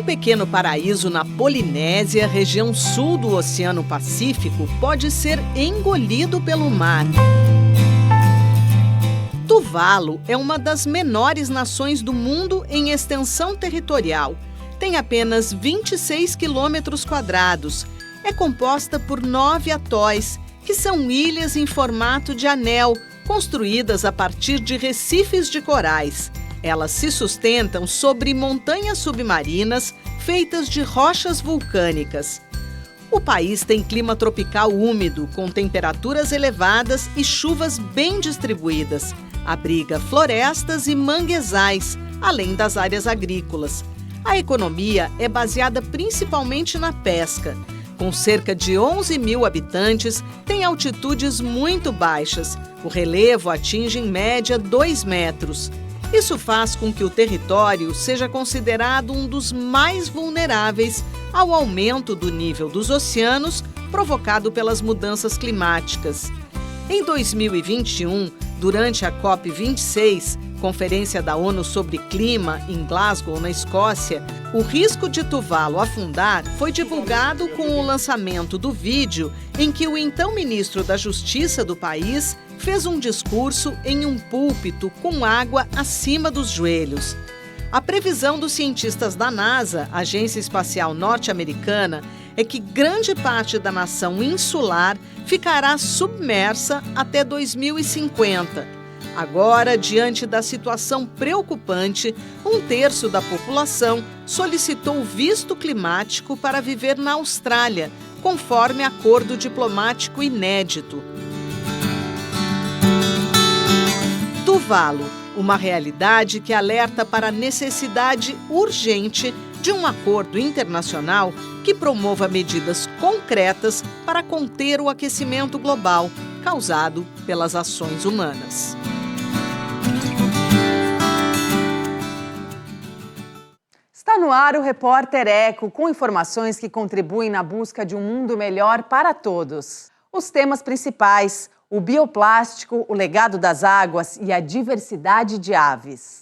pequeno paraíso na Polinésia, região sul do Oceano Pacífico, pode ser engolido pelo mar. Tuvalu é uma das menores nações do mundo em extensão territorial. Tem apenas 26 quilômetros quadrados. É composta por 9 atóis, que são ilhas em formato de anel, construídas a partir de recifes de corais. Elas se sustentam sobre montanhas submarinas feitas de rochas vulcânicas. O país tem clima tropical úmido, com temperaturas elevadas e chuvas bem distribuídas. Abriga florestas e manguezais, além das áreas agrícolas. A economia é baseada principalmente na pesca. Com cerca de 11 mil habitantes, tem altitudes muito baixas. O relevo atinge em média 2 metros. Isso faz com que o território seja considerado um dos mais vulneráveis ao aumento do nível dos oceanos provocado pelas mudanças climáticas. Em 2021, durante a COP26, Conferência da ONU sobre Clima, em Glasgow, na Escócia, o risco de Tuvalu afundar foi divulgado com o lançamento do vídeo em que o então ministro da Justiça do país fez um discurso em um púlpito com água acima dos joelhos. A previsão dos cientistas da NASA, Agência Espacial Norte-Americana, é que grande parte da nação insular ficará submersa até 2050. Agora, diante da situação preocupante, 1/3 da população solicitou visto climático para viver na Austrália, conforme acordo diplomático inédito. Tuvalu, uma realidade que alerta para a necessidade urgente de um acordo internacional que promova medidas concretas para conter o aquecimento global causado pelas ações humanas. Está no ar o Repórter Eco, com informações que contribuem na busca de um mundo melhor para todos. Os temas principais: o bioplástico, o legado das águas e a diversidade de aves.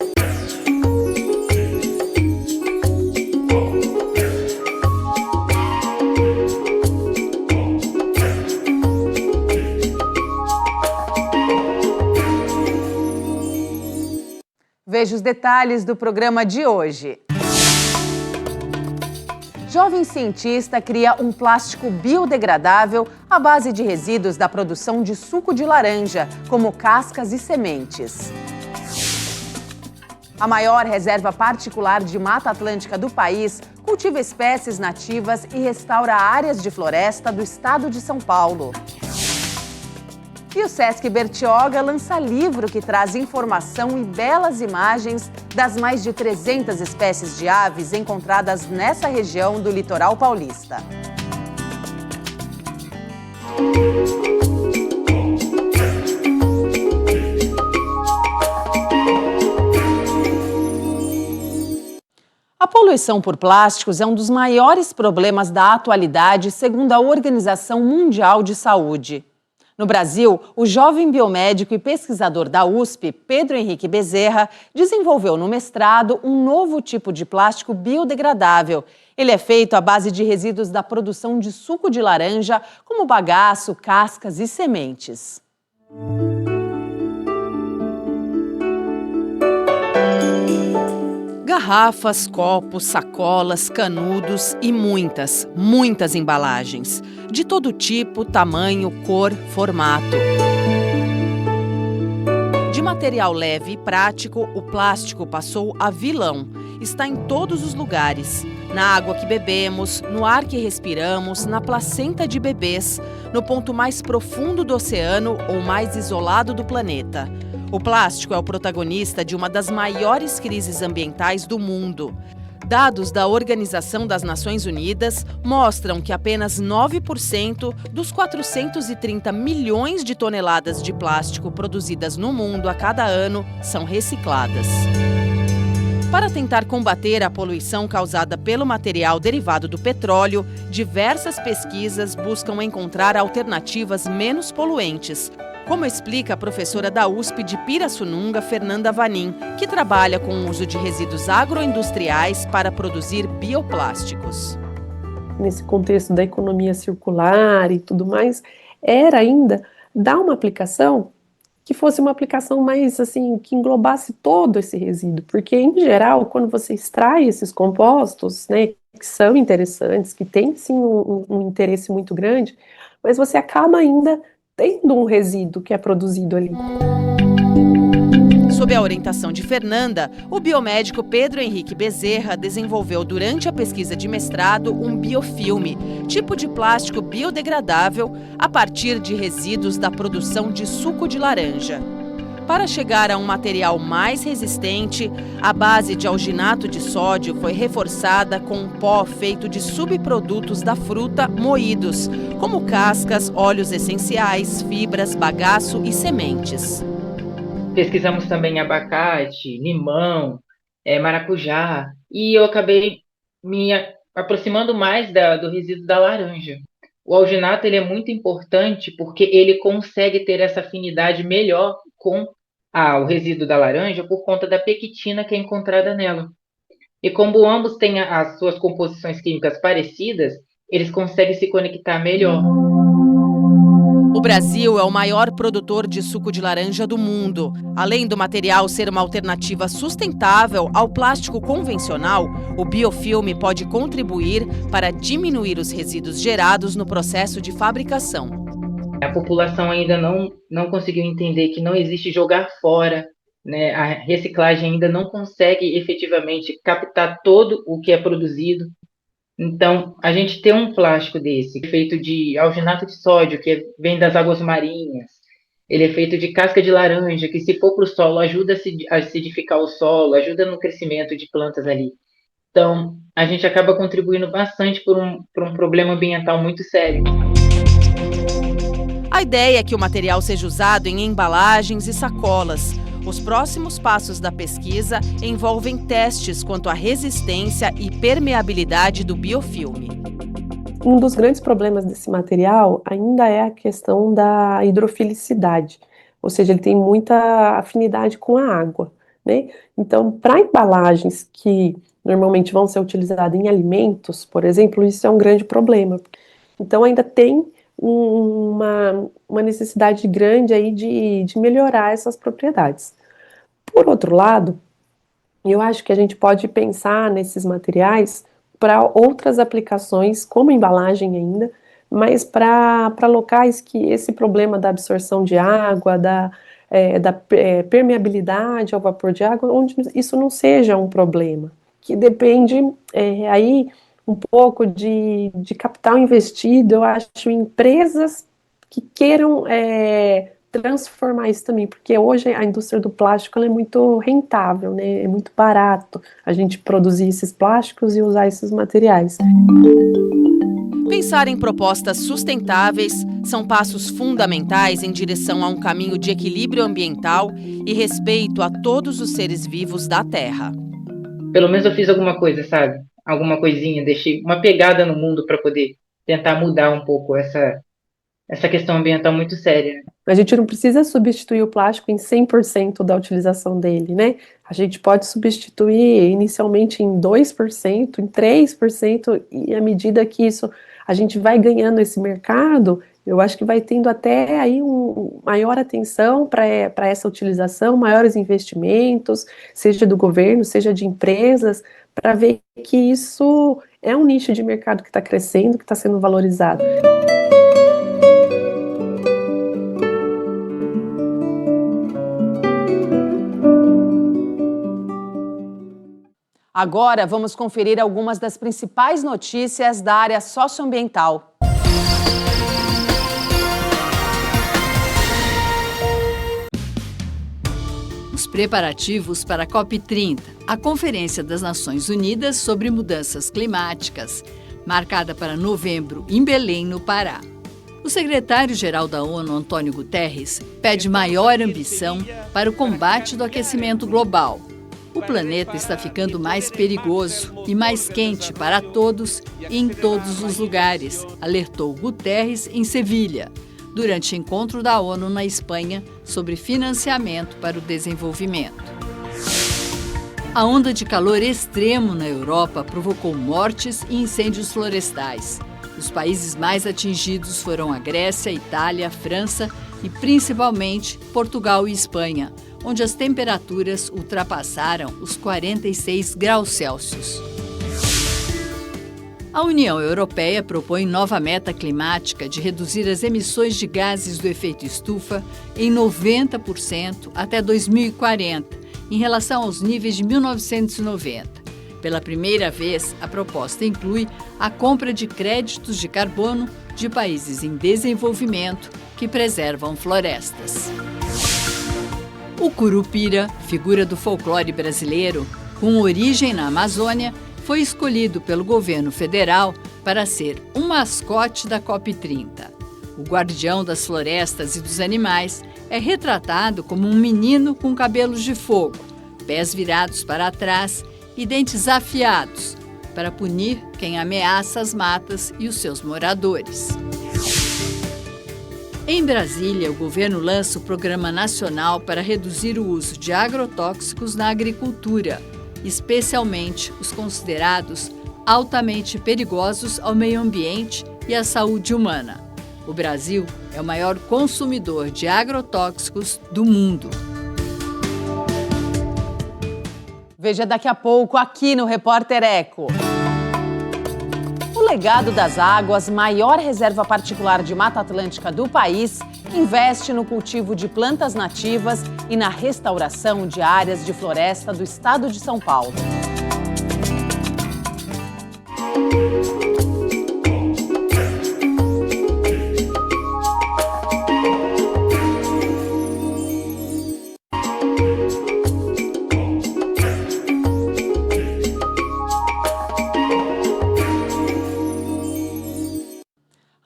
Veja os detalhes do programa de hoje. Jovem cientista cria um plástico biodegradável à base de resíduos da produção de suco de laranja, como cascas e sementes. A maior reserva particular de Mata Atlântica do país cultiva espécies nativas e restaura áreas de floresta do estado de São Paulo. E o Sesc Bertioga lança livro que traz informação e belas imagens das mais de 300 espécies de aves encontradas nessa região do litoral paulista. A poluição por plásticos é um dos maiores problemas da atualidade, segundo a Organização Mundial de Saúde. No Brasil, o jovem biomédico e pesquisador da USP, Pedro Henrique Bezerra, desenvolveu no mestrado um novo tipo de plástico biodegradável. Ele é feito à base de resíduos da produção de suco de laranja, como bagaço, cascas e sementes. Garrafas, copos, sacolas, canudos e muitas embalagens. De todo tipo, tamanho, cor, formato. De material leve e prático, o plástico passou a vilão. Está em todos os lugares. Na água que bebemos, no ar que respiramos, na placenta de bebês, no ponto mais profundo do oceano ou mais isolado do planeta. O plástico é o protagonista de uma das maiores crises ambientais do mundo. Dados da Organização das Nações Unidas mostram que apenas 9% dos 430 milhões de toneladas de plástico produzidas no mundo a cada ano são recicladas. Para tentar combater a poluição causada pelo material derivado do petróleo, diversas pesquisas buscam encontrar alternativas menos poluentes, como explica a professora da USP de Pirassununga, Fernanda Vanin, que trabalha com o uso de resíduos agroindustriais para produzir bioplásticos. Nesse contexto da economia circular e tudo mais, era ainda dar uma aplicação que fosse uma aplicação mais assim, que englobasse todo esse resíduo, porque em geral, quando você extrai esses compostos, né, que são interessantes, que têm sim um interesse muito grande, mas você acaba ainda tendo um resíduo que é produzido ali. Sob a orientação de Fernanda, o biomédico Pedro Henrique Bezerra desenvolveu durante a pesquisa de mestrado um biofilme, tipo de plástico biodegradável, a partir de resíduos da produção de suco de laranja. Para chegar a um material mais resistente, a base de alginato de sódio foi reforçada com um pó feito de subprodutos da fruta moídos, como cascas, óleos essenciais, fibras, bagaço e sementes. Pesquisamos também abacate, limão, maracujá, e eu acabei me aproximando mais do resíduo da laranja. O alginato ele é muito importante porque ele consegue ter essa afinidade melhor com o resíduo da laranja por conta da pectina que é encontrada nela. E como ambos têm as suas composições químicas parecidas, eles conseguem se conectar melhor. O Brasil é o maior produtor de suco de laranja do mundo. Além do material ser uma alternativa sustentável ao plástico convencional, o biofilme pode contribuir para diminuir os resíduos gerados no processo de fabricação. A população ainda não conseguiu entender que não existe jogar fora, né? A reciclagem ainda não consegue efetivamente captar todo o que é produzido. Então, a gente tem um plástico desse, feito de alginato de sódio, que vem das águas marinhas. Ele é feito de casca de laranja, que se for para o solo, ajuda a acidificar o solo, ajuda no crescimento de plantas ali. Então, a gente acaba contribuindo bastante por um problema ambiental muito sério. A ideia é que o material seja usado em embalagens e sacolas. Os próximos passos da pesquisa envolvem testes quanto à resistência e permeabilidade do biofilme. Um dos grandes problemas desse material ainda é a questão da hidrofilicidade, ou seja, ele tem muita afinidade com a água, né? Então, para embalagens que normalmente vão ser utilizadas em alimentos, por exemplo, isso é um grande problema. Então, ainda tem uma necessidade grande aí de melhorar essas propriedades. Por outro lado, eu acho que a gente pode pensar nesses materiais para outras aplicações, como embalagem ainda, mas para locais que esse problema da absorção de água, da permeabilidade ao vapor de água, onde isso não seja um problema, que depende aí um pouco de capital investido, eu acho, em empresas que queiram transformar isso também, porque hoje a indústria do plástico ela é muito rentável, né? É muito barato a gente produzir esses plásticos e usar esses materiais. Pensar em propostas sustentáveis são passos fundamentais em direção a um caminho de equilíbrio ambiental e respeito a todos os seres vivos da Terra. Pelo menos eu fiz alguma coisa, sabe? Alguma coisinha, deixei uma pegada no mundo para poder tentar mudar um pouco essa questão ambiental muito séria. A gente não precisa substituir o plástico em 100% da utilização dele, né? A gente pode substituir inicialmente em 2%, em 3%, e à medida que isso a gente vai ganhando esse mercado, eu acho que vai tendo até aí maior atenção para essa utilização, maiores investimentos, seja do governo, seja de empresas, para ver que isso é um nicho de mercado que está crescendo, que está sendo valorizado. Agora vamos conferir algumas das principais notícias da área socioambiental. Os preparativos para a COP30, a Conferência das Nações Unidas sobre Mudanças Climáticas, marcada para novembro em Belém, no Pará. O secretário-geral da ONU, Antônio Guterres, pede maior ambição para o combate do aquecimento global. O planeta está ficando mais perigoso e mais quente para todos e em todos os lugares, alertou Guterres em Sevilha. durante encontro da ONU na Espanha sobre financiamento para o desenvolvimento. A onda de calor extremo na Europa provocou mortes e incêndios florestais. Os países mais atingidos foram a Grécia, Itália, França e, principalmente, Portugal e Espanha, onde as temperaturas ultrapassaram os 46 graus Celsius. A União Europeia propõe nova meta climática de reduzir as emissões de gases do efeito estufa em 90% até 2040, em relação aos níveis de 1990. Pela primeira vez, a proposta inclui a compra de créditos de carbono de países em desenvolvimento que preservam florestas. O curupira, figura do folclore brasileiro, com origem na Amazônia, foi escolhido pelo governo federal para ser um mascote da COP30. O guardião das florestas e dos animais é retratado como um menino com cabelos de fogo, pés virados para trás e dentes afiados, para punir quem ameaça as matas e os seus moradores. Em Brasília, o governo lança o Programa Nacional para reduzir o uso de agrotóxicos na agricultura, especialmente os considerados altamente perigosos ao meio ambiente e à saúde humana. O Brasil é o maior consumidor de agrotóxicos do mundo. Veja daqui a pouco aqui no Repórter Eco. O Legado das Águas, maior reserva particular de Mata Atlântica do país, investe no cultivo de plantas nativas e na restauração de áreas de floresta do estado de São Paulo.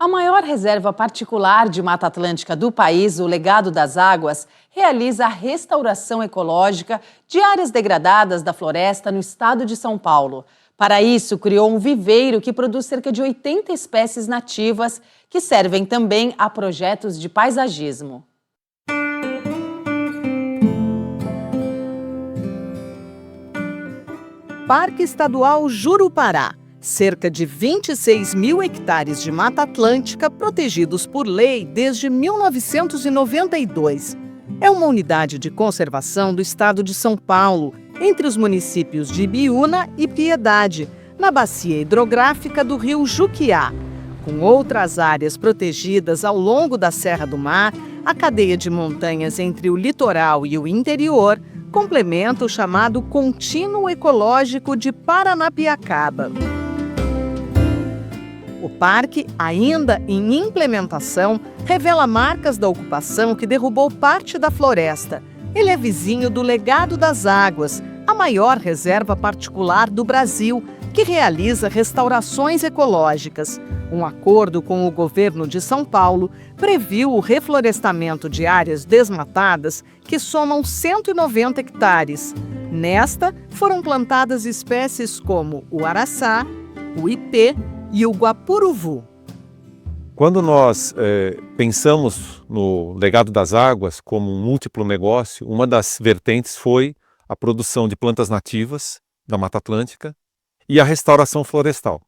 A maior reserva particular de Mata Atlântica do país, o Legado das Águas, realiza a restauração ecológica de áreas degradadas da floresta no estado de São Paulo. Para isso, criou um viveiro que produz cerca de 80 espécies nativas que servem também a projetos de paisagismo. Parque Estadual Jurupará. Cerca de 26 mil hectares de Mata Atlântica protegidos por lei desde 1992. É uma unidade de conservação do estado de São Paulo, entre os municípios de Ibiúna e Piedade, na bacia hidrográfica do rio Juquiá. Com outras áreas protegidas ao longo da Serra do Mar, a cadeia de montanhas entre o litoral e o interior complementa o chamado Contínuo Ecológico de Paranapiacaba. O parque, ainda em implementação, revela marcas da ocupação que derrubou parte da floresta. Ele é vizinho do Legado das Águas, a maior reserva particular do Brasil, que realiza restaurações ecológicas. Um acordo com o governo de São Paulo previu o reflorestamento de áreas desmatadas que somam 190 hectares. Nesta, foram plantadas espécies como o araçá, o ipê e o guapuruvu. Quando nós pensamos no Legado das Águas como um múltiplo negócio, uma das vertentes foi a produção de plantas nativas da Mata Atlântica e a restauração florestal.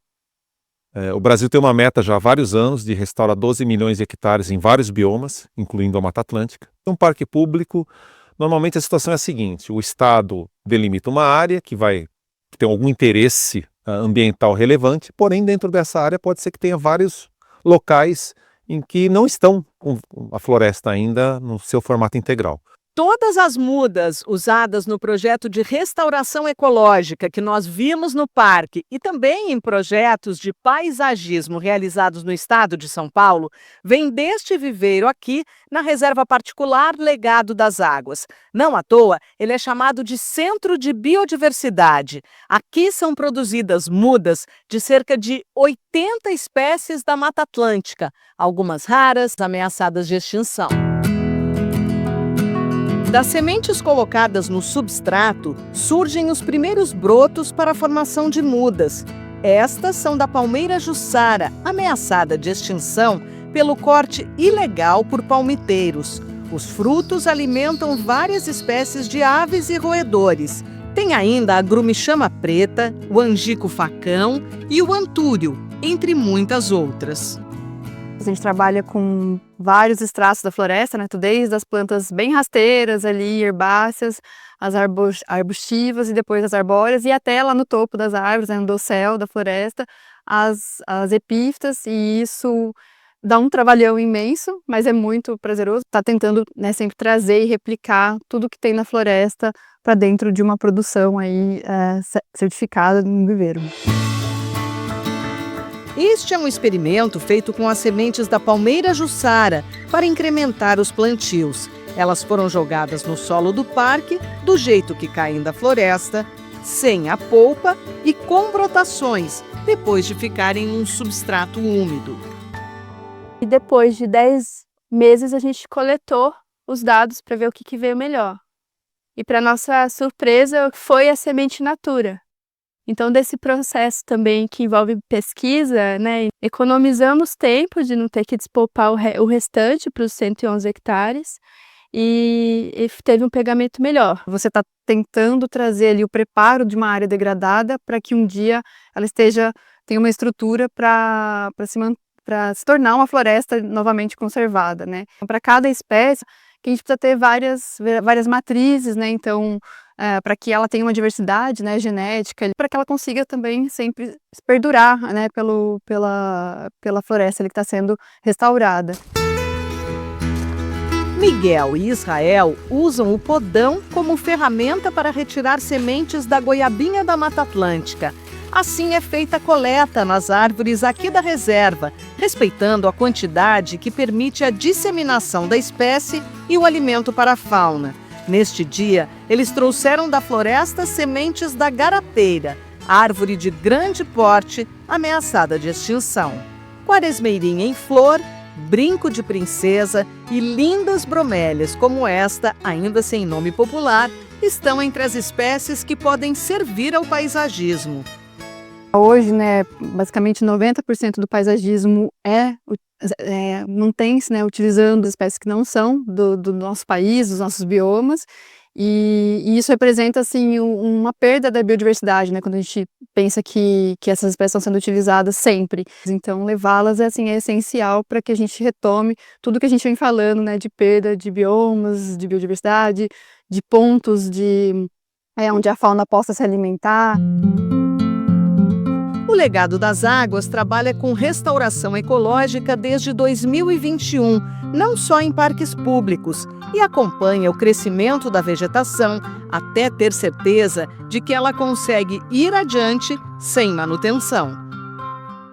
O Brasil tem uma meta já há vários anos de restaurar 12 milhões de hectares em vários biomas, incluindo a Mata Atlântica. Um parque público, normalmente a situação é a seguinte: o Estado delimita uma área que tem algum interesse ambiental relevante, porém dentro dessa área pode ser que tenha vários locais em que não estão com a floresta ainda no seu formato integral. Todas as mudas usadas no projeto de restauração ecológica que nós vimos no parque e também em projetos de paisagismo realizados no estado de São Paulo vêm deste viveiro aqui na reserva particular Legado das Águas. Não à toa, ele é chamado de Centro de Biodiversidade. Aqui são produzidas mudas de cerca de 80 espécies da Mata Atlântica, algumas raras, ameaçadas de extinção. Das sementes colocadas no substrato, surgem os primeiros brotos para a formação de mudas. Estas são da palmeira jussara, ameaçada de extinção pelo corte ilegal por palmiteiros. Os frutos alimentam várias espécies de aves e roedores. Tem ainda a grumichama preta, o angico-facão e o antúrio, entre muitas outras. A gente trabalha com vários extratos da floresta, né? Desde as plantas bem rasteiras ali, herbáceas, as arbustivas e depois as arbóreas, e até lá no topo das árvores, né? No dossel da floresta, as epífitas, e isso dá um trabalhão imenso, mas é muito prazeroso. Tá tentando, né, sempre trazer e replicar tudo que tem na floresta para dentro de uma produção aí certificada no viveiro. Este é um experimento feito com as sementes da palmeira jussara para incrementar os plantios. Elas foram jogadas no solo do parque, do jeito que caem da floresta, sem a polpa e com brotações, depois de ficarem em um substrato úmido. E depois de 10 meses a gente coletou os dados para ver o que veio melhor. E para nossa surpresa foi a semente natura. Então, desse processo também que envolve pesquisa, né, economizamos tempo de não ter que despolpar o restante para os 111 hectares e teve um pegamento melhor. Você está tentando trazer ali o preparo de uma área degradada para que um dia ela tenha uma estrutura para se tornar uma floresta novamente conservada, né? Para cada espécie, que a gente precisa ter várias matrizes, né? Então, para que ela tenha uma diversidade, né, genética, para que ela consiga também sempre perdurar, né, pela floresta que está sendo restaurada. Miguel e Israel usam o podão como ferramenta para retirar sementes da goiabinha da Mata Atlântica. Assim é feita a coleta nas árvores aqui da reserva, respeitando a quantidade que permite a disseminação da espécie e o alimento para a fauna. Neste dia, eles trouxeram da floresta sementes da garapeira, árvore de grande porte ameaçada de extinção. Quaresmeirinha em flor, brinco de princesa e lindas bromélias como esta, ainda sem nome popular, estão entre as espécies que podem servir ao paisagismo. Hoje, né, basicamente 90% do paisagismo mantém-se, né, utilizando espécies que não são do nosso país, dos nossos biomas, e isso representa assim uma perda da biodiversidade, né, quando a gente pensa que essas espécies estão sendo utilizadas sempre. Então, levá-las é essencial para que a gente retome tudo que a gente vem falando, né, de perda de biomas, de biodiversidade, de pontos onde a fauna possa se alimentar. O Legado das Águas trabalha com restauração ecológica desde 2021, não só em parques públicos, e acompanha o crescimento da vegetação até ter certeza de que ela consegue ir adiante sem manutenção.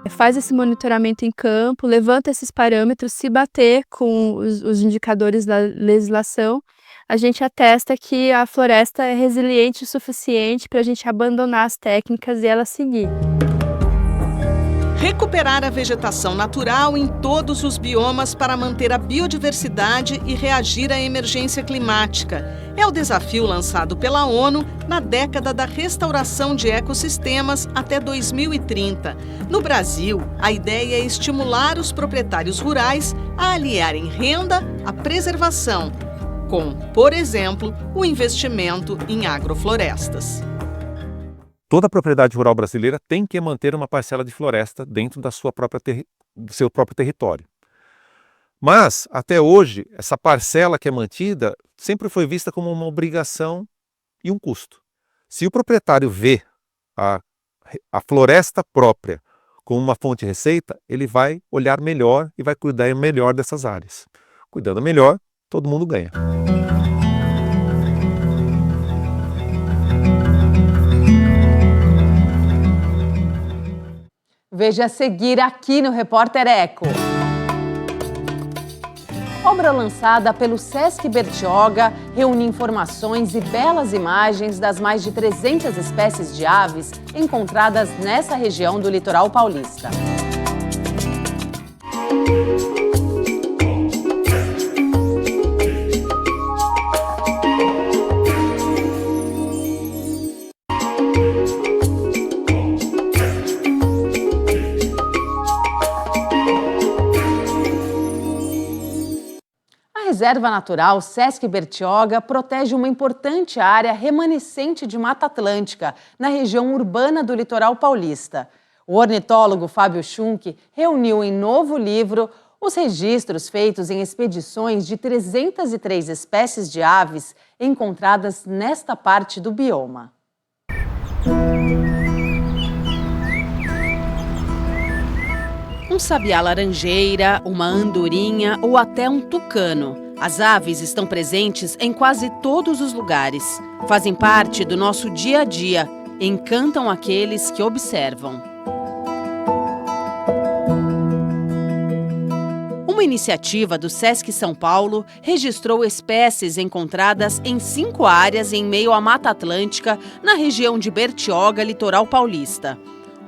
Faz esse monitoramento em campo, levanta esses parâmetros, se bater com os indicadores da legislação, a gente atesta que a floresta é resiliente o suficiente para a gente abandonar as técnicas e ela seguir. Recuperar a vegetação natural em todos os biomas para manter a biodiversidade e reagir à emergência climática. É o desafio lançado pela ONU na década da restauração de ecossistemas até 2030. No Brasil, a ideia é estimular os proprietários rurais a aliarem renda à preservação, com, por exemplo, o investimento em agroflorestas. Toda propriedade rural brasileira tem que manter uma parcela de floresta dentro do seu próprio território. Mas, até hoje, essa parcela que é mantida sempre foi vista como uma obrigação e um custo. Se o proprietário vê a floresta própria como uma fonte de receita, ele vai olhar melhor e vai cuidar melhor dessas áreas. Cuidando melhor, todo mundo ganha. Veja a seguir aqui no Repórter Eco. Obra lançada pelo Sesc Bertioga reúne informações e belas imagens das mais de 300 espécies de aves encontradas nessa região do litoral paulista. Reserva Natural Sesc Bertioga protege uma importante área remanescente de Mata Atlântica, na região urbana do litoral paulista. O ornitólogo Fábio Schunk reuniu em novo livro os registros feitos em expedições de 303 espécies de aves encontradas nesta parte do bioma. Um sabiá laranjeira, uma andorinha ou até um tucano. As aves estão presentes em quase todos os lugares. Fazem parte do nosso dia a dia, encantam aqueles que observam. Uma iniciativa do Sesc São Paulo registrou espécies encontradas em 5 áreas em meio à Mata Atlântica, na região de Bertioga, litoral paulista.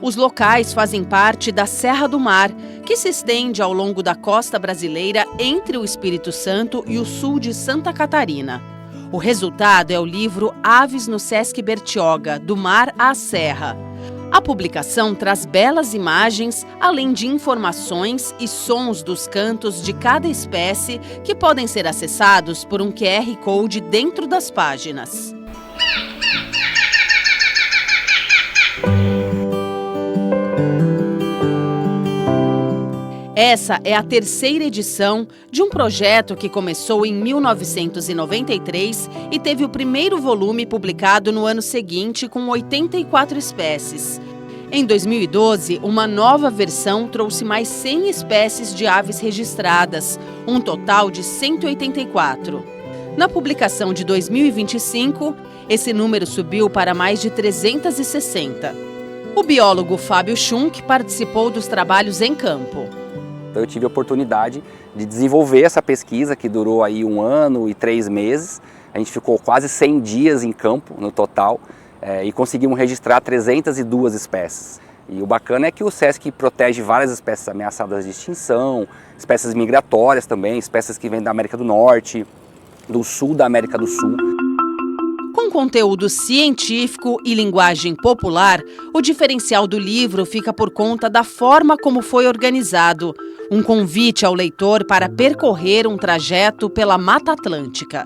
Os locais fazem parte da Serra do Mar, que se estende ao longo da costa brasileira entre o Espírito Santo e o sul de Santa Catarina. O resultado é o livro Aves no Sesc Bertioga, do Mar à Serra. A publicação traz belas imagens, além de informações e sons dos cantos de cada espécie que podem ser acessados por um QR Code dentro das páginas. Essa é a 3ª edição de um projeto que começou em 1993 e teve o primeiro volume publicado no ano seguinte com 84 espécies. Em 2012, uma nova versão trouxe mais 100 espécies de aves registradas, um total de 184. Na publicação de 2025, esse número subiu para mais de 360. O biólogo Fábio Schunk participou dos trabalhos em campo. Então eu tive a oportunidade de desenvolver essa pesquisa que durou aí 1 ano e 3 meses. A gente ficou quase 100 dias em campo no total e conseguimos registrar 302 espécies. E o bacana é que o Sesc protege várias espécies ameaçadas de extinção, espécies migratórias também, espécies que vêm da América do Norte, do sul da América do Sul. Com conteúdo científico e linguagem popular, o diferencial do livro fica por conta da forma como foi organizado. Um convite ao leitor para percorrer um trajeto pela Mata Atlântica.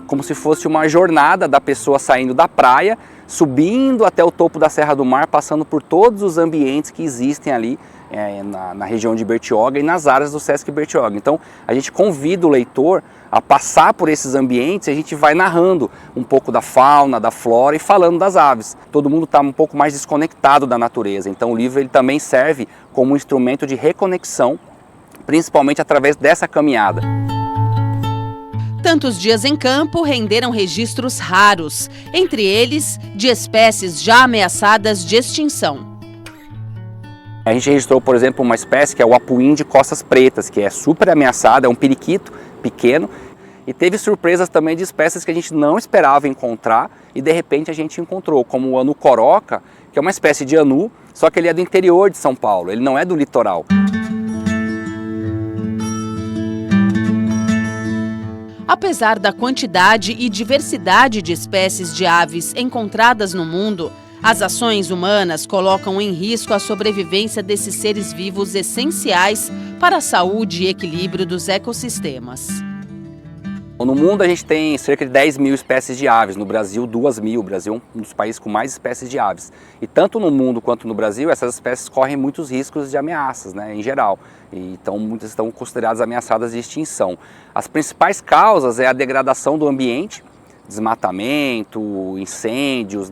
Como se fosse uma jornada da pessoa saindo da praia, subindo até o topo da Serra do Mar, passando por todos os ambientes que existem ali na região de Bertioga e nas áreas do Sesc Bertioga. Então a gente convida o leitor a passar por esses ambientes e a gente vai narrando um pouco da fauna, da flora e falando das aves. Todo mundo está um pouco mais desconectado da natureza, então o livro ele também serve como um instrumento de reconexão, principalmente através dessa caminhada. Tantos dias em campo renderam registros raros, entre eles de espécies já ameaçadas de extinção. A gente registrou, por exemplo, uma espécie que é o apuim de costas pretas, que é super ameaçada, é um periquito pequeno. E teve surpresas também de espécies que a gente não esperava encontrar e de repente a gente encontrou, como o anu coroca, que é uma espécie de anu, só que ele é do interior de São Paulo, ele não é do litoral. Apesar da quantidade e diversidade de espécies de aves encontradas no mundo, as ações humanas colocam em risco a sobrevivência desses seres vivos essenciais para a saúde e equilíbrio dos ecossistemas. No mundo a gente tem cerca de 10 mil espécies de aves, no Brasil 2 mil, o Brasil é um dos países com mais espécies de aves. E tanto no mundo quanto no Brasil, essas espécies correm muitos riscos de ameaças, em geral. E então muitas estão consideradas ameaçadas de extinção. As principais causas é a degradação do ambiente, desmatamento, incêndios,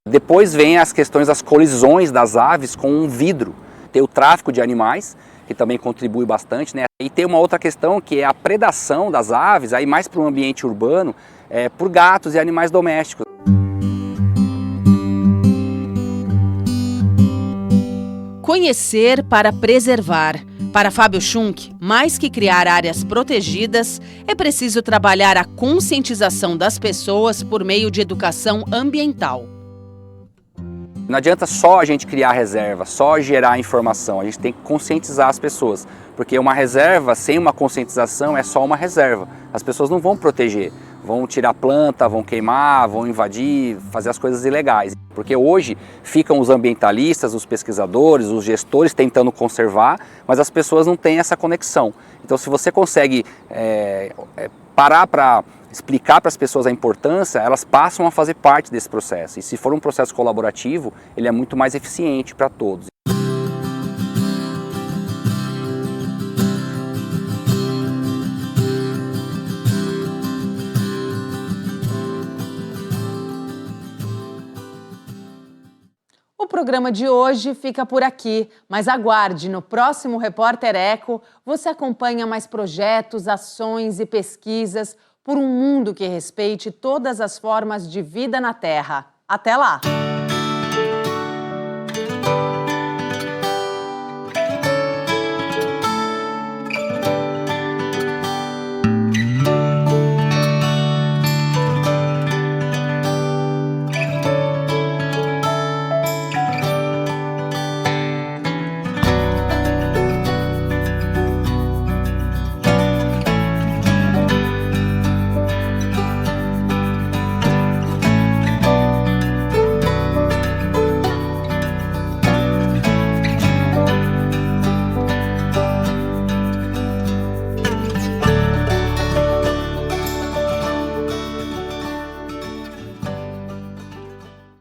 Depois vem as questões das colisões das aves com um vidro. Tem o tráfico de animais, que também contribui bastante, E tem uma outra questão que é a predação das aves, aí mais para o ambiente urbano, por gatos e animais domésticos. Conhecer para preservar. Para Fábio Schunk, mais que criar áreas protegidas, é preciso trabalhar a conscientização das pessoas por meio de educação ambiental. Não adianta só a gente criar reserva, só gerar informação, a gente tem que conscientizar as pessoas, porque uma reserva sem uma conscientização é só uma reserva, as pessoas não vão proteger, vão tirar planta, vão queimar, vão invadir, fazer as coisas ilegais. Porque hoje ficam os ambientalistas, os pesquisadores, os gestores tentando conservar, mas as pessoas não têm essa conexão. Então se você consegue parar para explicar para as pessoas a importância, elas passam a fazer parte desse processo. E se for um processo colaborativo, ele é muito mais eficiente para todos. O programa de hoje fica por aqui, mas aguarde, no próximo Repórter Eco, você acompanha mais projetos, ações e pesquisas por um mundo que respeite todas as formas de vida na Terra. Até lá!